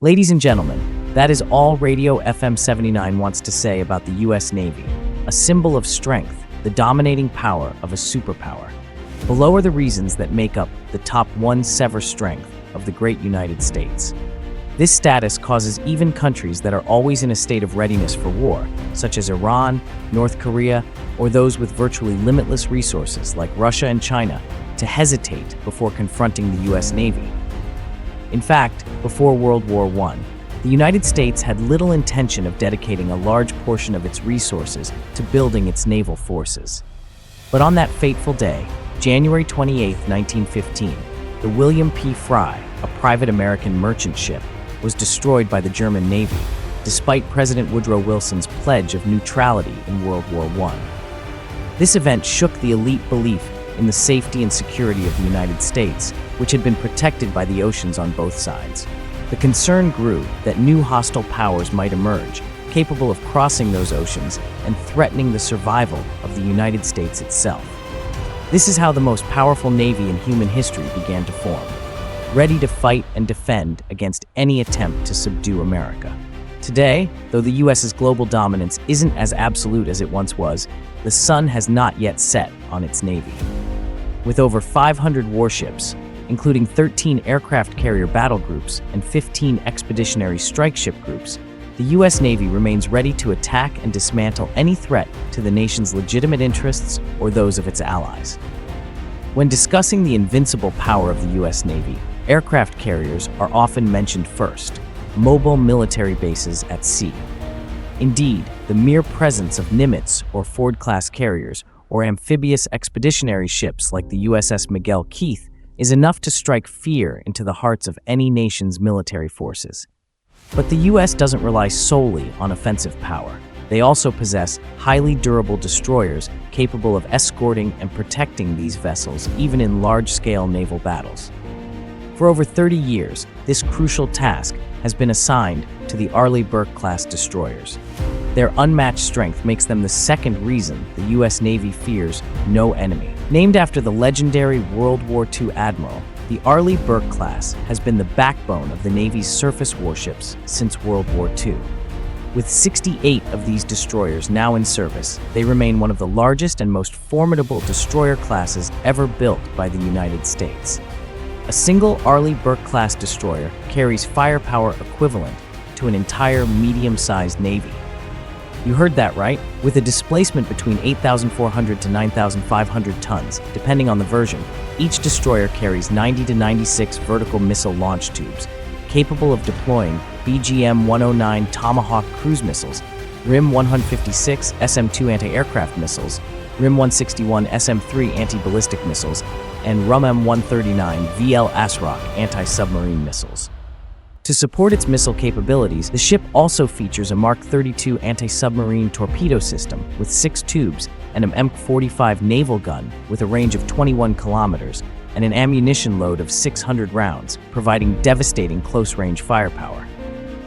Ladies and gentlemen, that is all Radio FM 79 wants to say about the U.S. Navy, a symbol of strength, the dominating power of a superpower. Below are the reasons that make up the top one sever strength of the great United States. This status causes even countries that are always in a state of readiness for war, such as Iran, North Korea, or those with virtually limitless resources like Russia and China, to hesitate before confronting the U.S. Navy. In fact, before World War I, the United States had little intention of dedicating a large portion of its resources to building its naval forces. But on that fateful day, January 28, 1915, the William P. Fry, a private American merchant ship, was destroyed by the German Navy, despite President Woodrow Wilson's pledge of neutrality in World War I. This event shook the elite belief in the safety and security of the United States, which had been protected by the oceans on both sides. The concern grew that new hostile powers might emerge, capable of crossing those oceans and threatening the survival of the United States itself. This is how the most powerful navy in human history began to form, ready to fight and defend against any attempt to subdue America. Today, though the U.S.'s global dominance isn't as absolute as it once was, the sun has not yet set on its navy. With over 500 warships, including 13 aircraft carrier battle groups and 15 expeditionary strike ship groups, the U.S. Navy remains ready to attack and dismantle any threat to the nation's legitimate interests or those of its allies. When discussing the invincible power of the U.S. Navy, aircraft carriers are often mentioned first, mobile military bases at sea. Indeed, the mere presence of Nimitz or Ford-class carriers or amphibious expeditionary ships like the USS Miguel Keith is enough to strike fear into the hearts of any nation's military forces. But the U.S. doesn't rely solely on offensive power. They also possess highly durable destroyers capable of escorting and protecting these vessels even in large-scale naval battles. For over 30 years, this crucial task has been assigned to the Arleigh Burke-class destroyers. Their unmatched strength makes them the second reason the U.S. Navy fears no enemy. Named after the legendary World War II admiral, the Arleigh Burke-class has been the backbone of the Navy's surface warships since World War II. With 68 of these destroyers now in service, they remain one of the largest and most formidable destroyer classes ever built by the United States. A single Arleigh Burke-class destroyer carries firepower equivalent to an entire medium-sized navy. You heard that right. With a displacement between 8,400 to 9,500 tons, depending on the version, each destroyer carries 90 to 96 vertical missile launch tubes, capable of deploying BGM-109 Tomahawk cruise missiles, RIM-156 SM-2 anti-aircraft missiles, RIM-161 SM-3 anti-ballistic missiles, and RUM-M139 VL ASROC anti-submarine missiles. To support its missile capabilities, the ship also features a Mark 32 anti-submarine torpedo system with 6 tubes and an M45 naval gun with a range of 21 kilometers and an ammunition load of 600 rounds, providing devastating close-range firepower.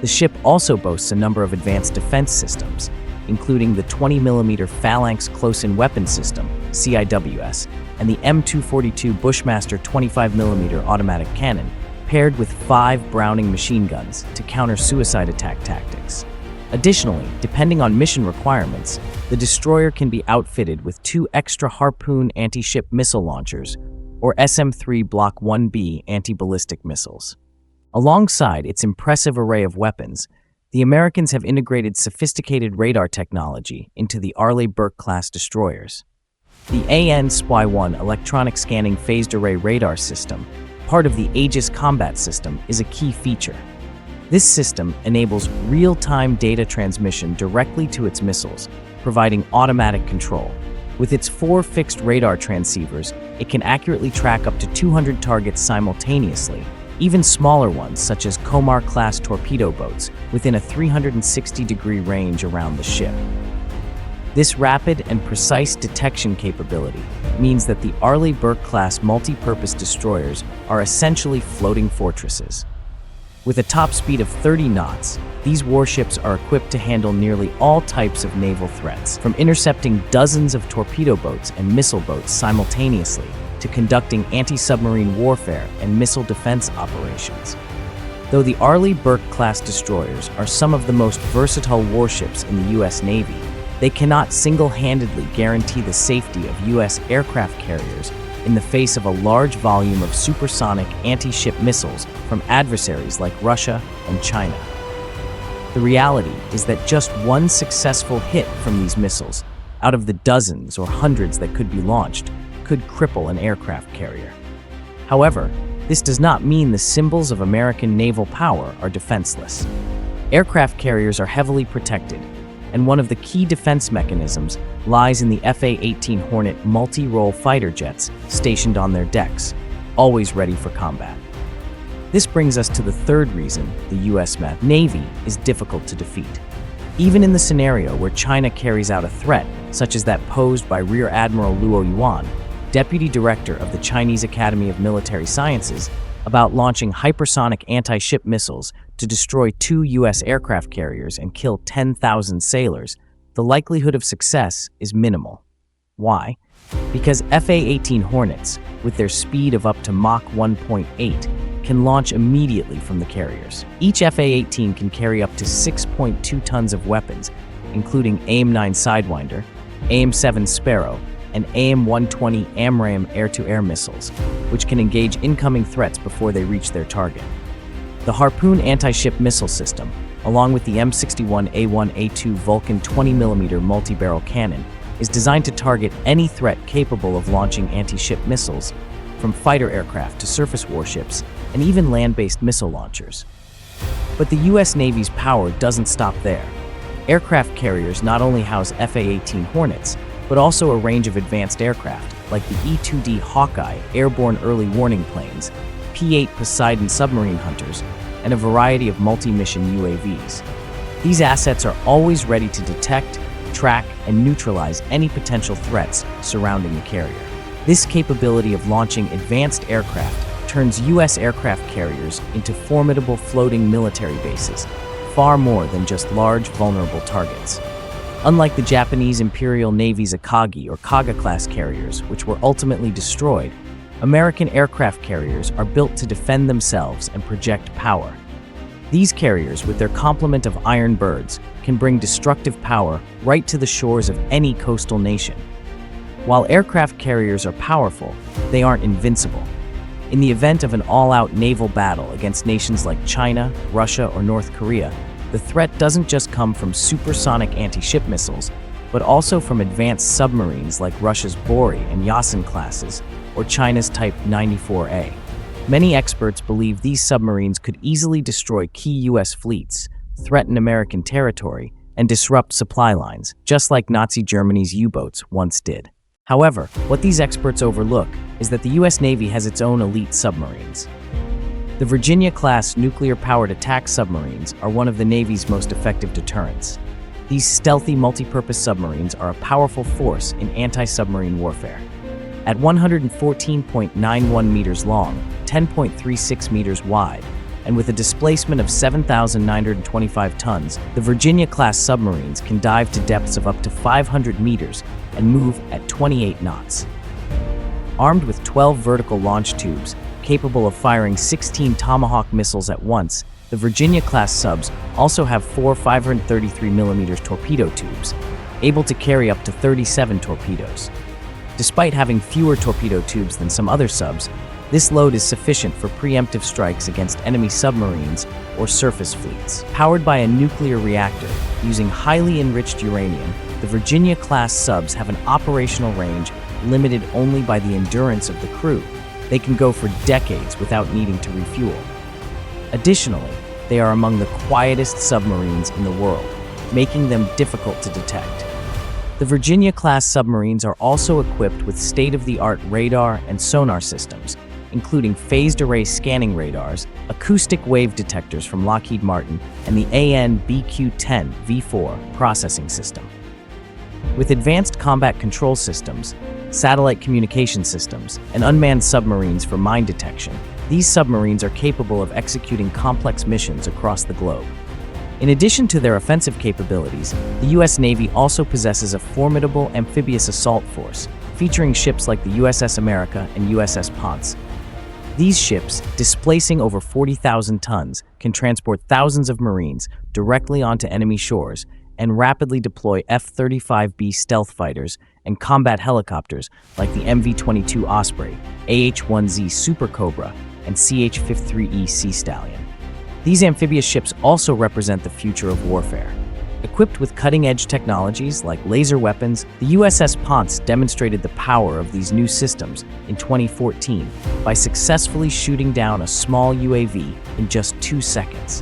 The ship also boasts a number of advanced defense systems, including the 20mm Phalanx Close-In Weapon System, CIWS, and the M242 Bushmaster 25mm automatic cannon, paired with 5 Browning machine guns to counter suicide attack tactics. Additionally, depending on mission requirements, the destroyer can be outfitted with 2 extra Harpoon anti-ship missile launchers, or SM-3 Block 1B anti-ballistic missiles. Alongside its impressive array of weapons, the Americans have integrated sophisticated radar technology into the Arleigh Burke-class destroyers. The AN/SPY-1 electronic scanning phased array radar system, part of the Aegis combat system, is a key feature. This system enables real-time data transmission directly to its missiles, providing automatic control. With its 4 fixed radar transceivers, it can accurately track up to 200 targets simultaneously, even smaller ones such as Komar-class torpedo boats, within a 360-degree range around the ship. This rapid and precise detection capability means that the Arleigh Burke-class multi-purpose destroyers are essentially floating fortresses. With a top speed of 30 knots, these warships are equipped to handle nearly all types of naval threats, from intercepting dozens of torpedo boats and missile boats simultaneously to conducting anti-submarine warfare and missile defense operations. Though the Arleigh Burke-class destroyers are some of the most versatile warships in the U.S. Navy, they cannot single-handedly guarantee the safety of U.S. aircraft carriers in the face of a large volume of supersonic anti-ship missiles from adversaries like Russia and China. The reality is that just one successful hit from these missiles, out of the dozens or hundreds that could be launched, could cripple an aircraft carrier. However, this does not mean the symbols of American naval power are defenseless. Aircraft carriers are heavily protected, and one of the key defense mechanisms lies in the FA-18 Hornet multi-role fighter jets stationed on their decks, always ready for combat. This brings us to the third reason the U.S. Navy is difficult to defeat. Even in the scenario where China carries out a threat, such as that posed by Rear Admiral Luo Yuan, Deputy Director of the Chinese Academy of Military Sciences, about launching hypersonic anti-ship missiles to destroy 2 U.S. aircraft carriers and kill 10,000 sailors, the likelihood of success is minimal. Why? Because FA-18 Hornets, with their speed of up to Mach 1.8, can launch immediately from the carriers. Each FA-18 can carry up to 6.2 tons of weapons, including AIM-9 Sidewinder, AIM-7 Sparrow, and AIM-120 AMRAAM air-to-air missiles, which can engage incoming threats before they reach their target. The Harpoon anti-ship missile system, along with the M61A1A2 Vulcan 20mm multi-barrel cannon, is designed to target any threat capable of launching anti-ship missiles, from fighter aircraft to surface warships, and even land-based missile launchers. But the U.S. Navy's power doesn't stop there. Aircraft carriers not only house FA-18 Hornets, but also a range of advanced aircraft, like the E-2D Hawkeye airborne early warning planes, P-8 Poseidon submarine hunters, and a variety of multi-mission UAVs. These assets are always ready to detect, track, and neutralize any potential threats surrounding the carrier. This capability of launching advanced aircraft turns U.S. aircraft carriers into formidable floating military bases, far more than just large, vulnerable targets. Unlike the Japanese Imperial Navy's Akagi or Kaga-class carriers, which were ultimately destroyed, American aircraft carriers are built to defend themselves and project power. These carriers, with their complement of Iron Birds, can bring destructive power right to the shores of any coastal nation. While aircraft carriers are powerful, they aren't invincible. In the event of an all-out naval battle against nations like China, Russia, or North Korea, the threat doesn't just come from supersonic anti-ship missiles, but also from advanced submarines like Russia's Bori and Yasin classes, or China's Type 94A. Many experts believe these submarines could easily destroy key U.S. fleets, threaten American territory, and disrupt supply lines, just like Nazi Germany's U-boats once did. However, what these experts overlook is that the U.S. Navy has its own elite submarines. The Virginia-class nuclear-powered attack submarines are one of the Navy's most effective deterrents. These stealthy multi-purpose submarines are a powerful force in anti-submarine warfare. At 114.91 meters long, 10.36 meters wide, and with a displacement of 7,925 tons, the Virginia-class submarines can dive to depths of up to 500 meters and move at 28 knots. Armed with 12 vertical launch tubes, capable of firing 16 Tomahawk missiles at once, the Virginia-class subs also have 4 533mm torpedo tubes, able to carry up to 37 torpedoes. Despite having fewer torpedo tubes than some other subs, this load is sufficient for preemptive strikes against enemy submarines or surface fleets. Powered by a nuclear reactor using highly enriched uranium, the Virginia-class subs have an operational range limited only by the endurance of the crew. They can go for decades without needing to refuel. Additionally, they are among the quietest submarines in the world, making them difficult to detect. The Virginia-class submarines are also equipped with state-of-the-art radar and sonar systems, including phased array scanning radars, acoustic wave detectors from Lockheed Martin, and the AN/BQ-10 V4 processing system. With advanced combat control systems, satellite communication systems, and unmanned submarines for mine detection, these submarines are capable of executing complex missions across the globe. In addition to their offensive capabilities, the U.S. Navy also possesses a formidable amphibious assault force, featuring ships like the USS America and USS Ponce. These ships, displacing over 40,000 tons, can transport thousands of Marines directly onto enemy shores and rapidly deploy F-35B stealth fighters and combat helicopters like the MV-22 Osprey, AH-1Z Super Cobra, and CH-53E Sea Stallion. These amphibious ships also represent the future of warfare. Equipped with cutting-edge technologies like laser weapons, the USS Ponce demonstrated the power of these new systems in 2014 by successfully shooting down a small UAV in just 2 seconds.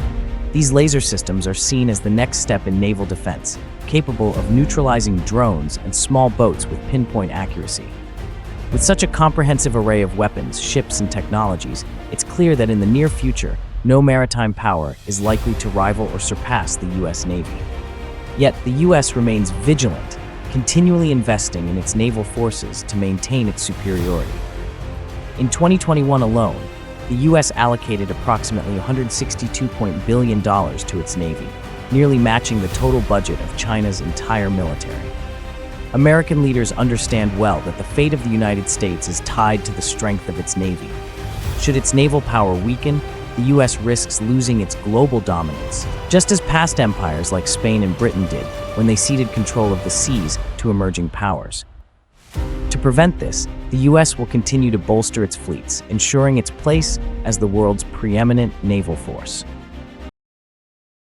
These laser systems are seen as the next step in naval defense, capable of neutralizing drones and small boats with pinpoint accuracy. With such a comprehensive array of weapons, ships, and technologies, it's clear that in the near future, no maritime power is likely to rival or surpass the U.S. Navy. Yet, the U.S. remains vigilant, continually investing in its naval forces to maintain its superiority. In 2021 alone, the U.S. allocated approximately $162 billion to its Navy, nearly matching the total budget of China's entire military. American leaders understand well that the fate of the United States is tied to the strength of its Navy. Should its naval power weaken, the U.S. risks losing its global dominance, just as past empires like Spain and Britain did when they ceded control of the seas to emerging powers. To prevent this, the U.S. will continue to bolster its fleets, ensuring its place as the world's preeminent naval force.